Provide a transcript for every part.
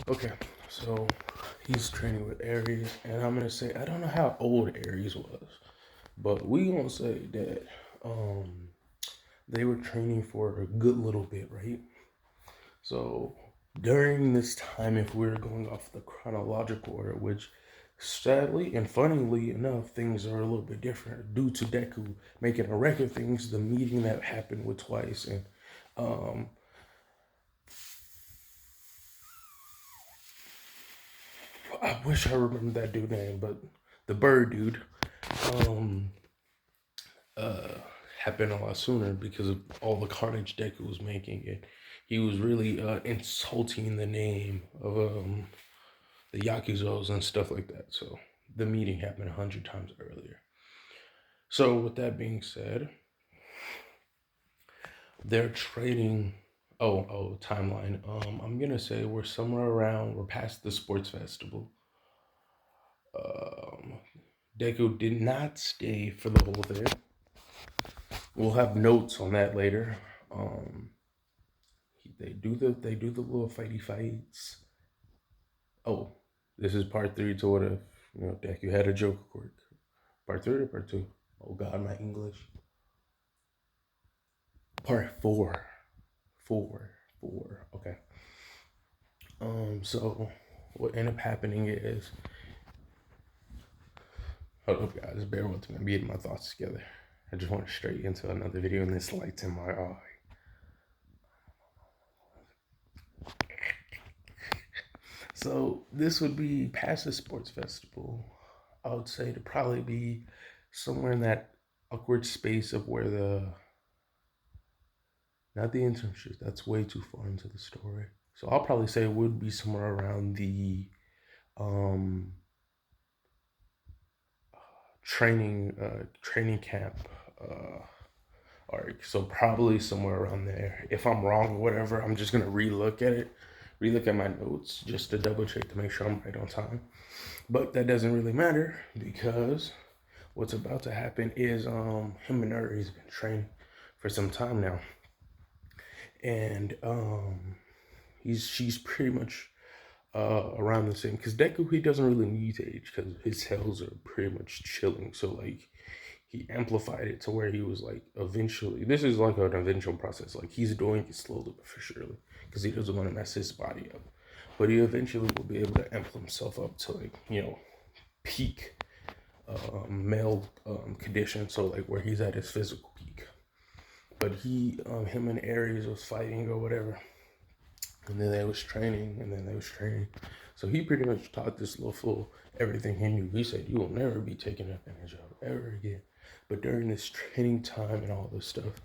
Okay, so he's training with Aries, and I'm gonna say I don't know how old Aries was, but we gonna say that um they were training for a good little bit, right? So during this time, if we're going off the chronological order, which sadly and funnily enough, things are a little bit different due to Deku making a record things, the meeting that happened with Twice and um I wish I remember that dude name, but the bird dude um uh happened a lot sooner because of all the carnage Deku was making it. He was really insulting the name of the Yakuzos and stuff like that. So the meeting happened 100 times earlier. So with that being said, they're trading. Oh, timeline. I'm gonna say we're somewhere around. We're past the sports festival. Um, Deku did not stay for the whole thing. We'll have notes on that later. Um, they do the little fighty fights. Oh, this is part three to what if Deku had a joke quirk. Part three or part two? Oh God, my English. Part four. Four. Four. Okay. So what ended up happening is, hold up, guys, bear with me. I'm getting my thoughts together. I just went straight into another video, and this light's in my eye. So this would be past the sports festival. I would say to probably be somewhere in that awkward space of where not the internship. That's way too far into the story. So I'll probably say it would be somewhere around the um training camp arc. So probably somewhere around there. If I'm wrong or whatever, I'm just gonna relook at it, relook at my notes just to double check to make sure I'm right on time. But that doesn't really matter because what's about to happen is him and Uri's been training for some time now. And she's pretty much around the same because Deku he doesn't really need to age because his cells are pretty much chilling. So like he amplified it to where he was like eventually this is like an eventual process. Like he's doing it slowly but for surely because he doesn't want to mess his body up. But he eventually will be able to amp himself up to like peak male condition. So like where he's at his physical peak. But him and Aries was fighting or whatever and then they was training, and then they was training. So he pretty much taught this little fool everything he knew. He said, "You will never be taken advantage of ever again." But during this training time and all this stuff,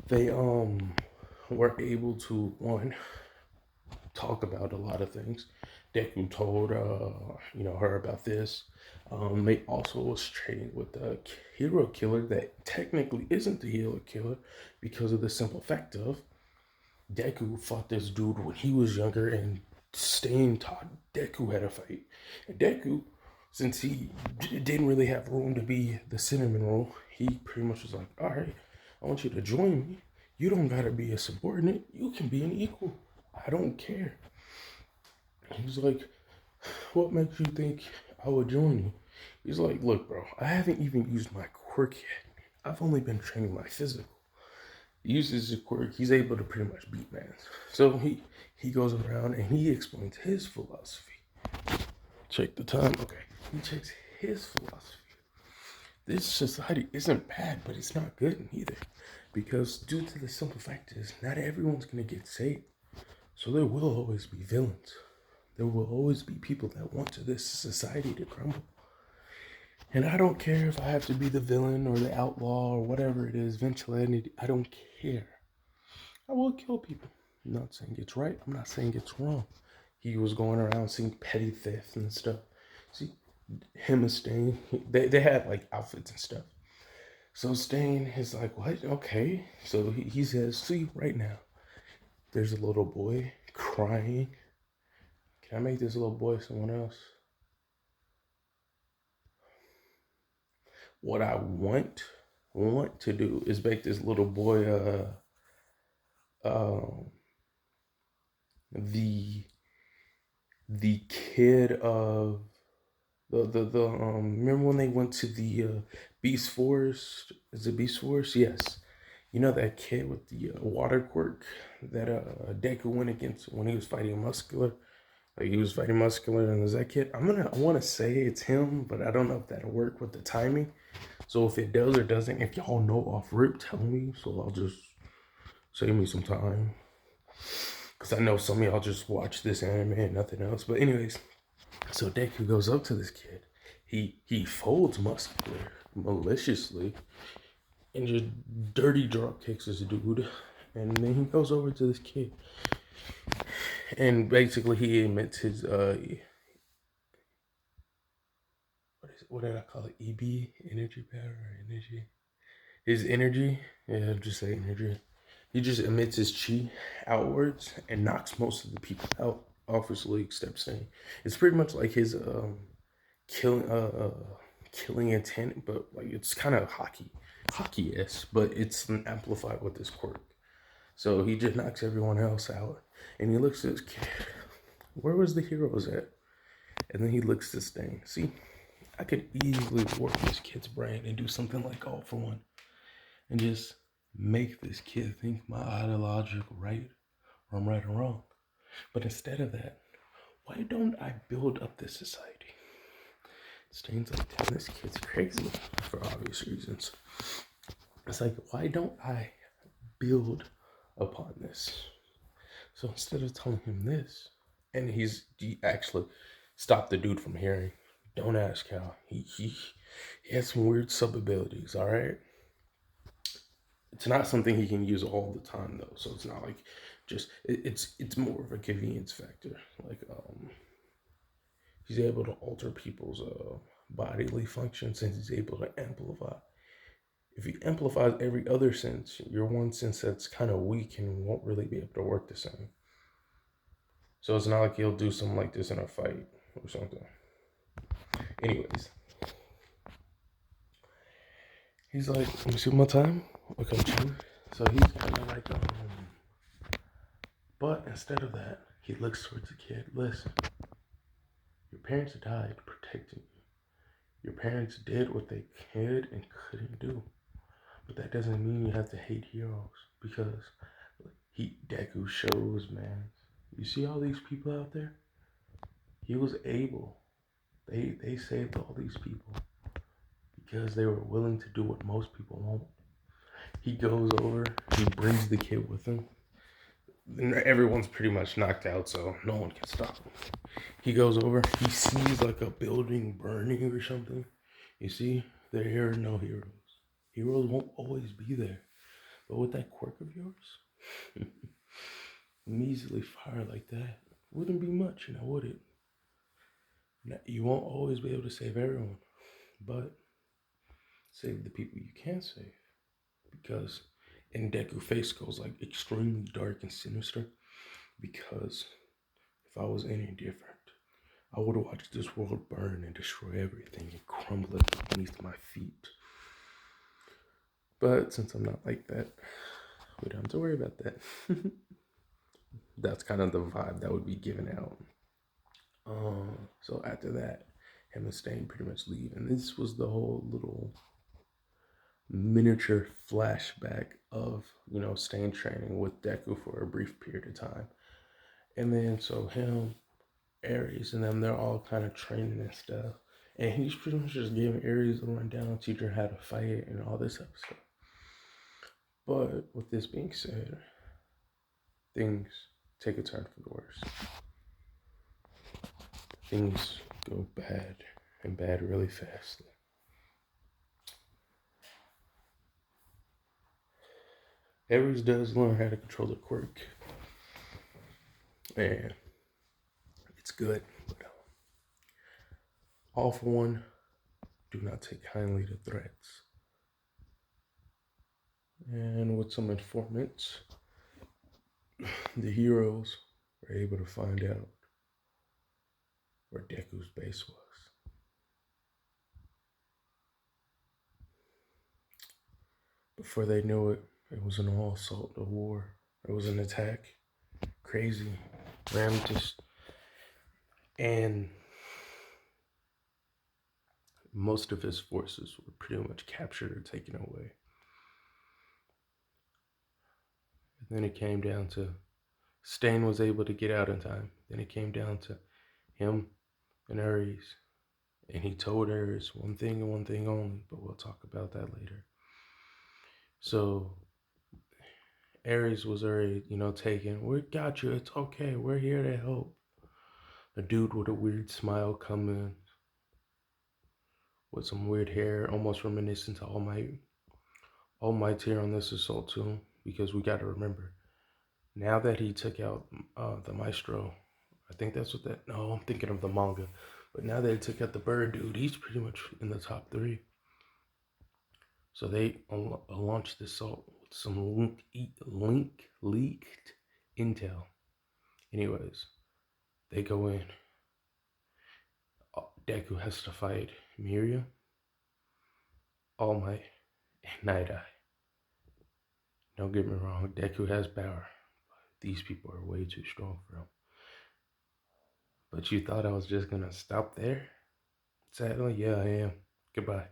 they were able to one talk about a lot of things. Deku told her about this. They also was training with the hero killer that technically isn't the hero killer because of the simple fact of Deku fought this dude when he was younger, and Stain taught Deku how to fight. And Deku, since he didn't really have room to be the cinnamon roll, he pretty much was like, "All right, I want you to join me. You don't gotta be a subordinate. You can be an equal. I don't care." He's like, "What makes you think I would join you?" He's like, "Look, bro, I haven't even used my quirk yet. I've only been training my physical. Uses his quirk, he's able to pretty much beat man. So he goes around and he explains his philosophy. Check the time. Okay, he checks his philosophy. This society isn't bad, but it's not good either, because due to the simple fact is not everyone's gonna get saved. So there will always be villains. There will always be people that want to this society to crumble. And I don't care if I have to be the villain or the outlaw or whatever it is, vigilante. I don't care. I will kill people. I'm not saying it's right. I'm not saying it's wrong. He was going around seeing petty theft and stuff. See, him and Stain, they had like outfits and stuff. So Stain is like, what? Okay. So he says, see, right now, there's a little boy crying. Can I make this little boy someone else? What I want to do is make this little boy um the the kid of the remember when they went to the Beast Forest? Is it Beast Forest? Yes. You know that kid with the water quirk that Deku went against when he was fighting Muscular? Like he was fighting Muscular and there's that kid. I wanna say it's him, but I don't know if that'll work with the timing. So if it does or doesn't, if y'all know off rip, tell me. So I'll just save me some time. Cause I know some of y'all just watch this anime and nothing else. But anyways, so Deku goes up to this kid. He folds Muscular maliciously and just dirty drop kicks this dude. And then he goes over to this kid. And basically he admits his what did I call it? EB, energy power or energy. His energy, yeah, just say energy. He just emits his chi outwards and knocks most of the people out off his league, except saying it's pretty much like his killing killing intent, but like it's kind of hockey-esque, but it's amplified with this quirk. So he just knocks everyone else out, and he looks at his kid. Where was the heroes at? And then he looks at this thing. See, I could easily warp this kid's brain and do something like All for One, and just make this kid think my ideological right, or I'm right or wrong. But instead of that, why don't I build up this society? Stain's like, damn, this kid's crazy for obvious reasons. It's like, why don't I build upon this? So instead of telling him this, and he actually stopped the dude from hearing. Don't ask how. He has some weird sub abilities, alright? It's not something he can use all the time though, so it's not like just it's more of a convenience factor. Like he's able to alter people's bodily functions and he's able to amplify. If he amplifies every other sense, your one sense that's kind of weak and won't really be able to work the same. So it's not like he'll do something like this in a fight or something. Anyways, he's like, let me see my time. Okay, so he's kind of like, but instead of that, he looks towards the kid. Listen, your parents died protecting you. Your parents did what they could and couldn't do. But that doesn't mean you have to hate heroes because Deku shows, man. You see all these people out there? He was able. They saved all these people because they were willing to do what most people won't. He goes over, he brings the kid with him. Everyone's pretty much knocked out, so no one can stop him. He goes over, he sees like a building burning or something. You see, there are no heroes. Heroes won't always be there. But with that quirk of yours, measly fire like that wouldn't be much, would it? You won't always be able to save everyone, but save the people you can save. Because in Deku face goes like extremely dark and sinister. Because if I was any different, I would have watched this world burn and destroy everything and crumble it beneath my feet. But since I'm not like that, we don't have to worry about that. That's kind of the vibe that would be given out. So after that, him and Stain pretty much leave. And this was the whole little miniature flashback of, Stain training with Deku for a brief period of time. And then so him, Aries, and them, they're all kind of training and stuff. And he's pretty much just giving Aries a rundown, teaching her how to fight and all this other stuff. But with this being said, things take a turn for the worse. Things go bad and bad really fast. Aries does learn how to control the quirk. And it's good. But All for One, do not take kindly to threats. And with some informants, the heroes were able to find out where Deku's base was. Before they knew it, it was an all assault, a war. It was an attack. Crazy. Ram just And most of his forces were pretty much captured or taken away. And then it came down to Stain was able to get out in time. Then it came down to him and Ares. And he told Ares one thing and one thing only, but we'll talk about that later. So Ares was already, taken. We got you. It's okay. We're here to help. A dude with a weird smile come in with some weird hair, almost reminiscent to All Might. All Might's here on this assault too, because we got to remember, now that he took out the Maestro, I think that's what that. No, I'm thinking of the manga. But now that he took out the bird dude, he's pretty much in the top 3. So they launched this assault with some leaked intel. Anyways, they go in. Deku has to fight Miria, All Might, and Night Eye. Don't get me wrong, Deku has power. These people are way too strong for him. But you thought I was just gonna stop there? Sadly, yeah, I am. Goodbye.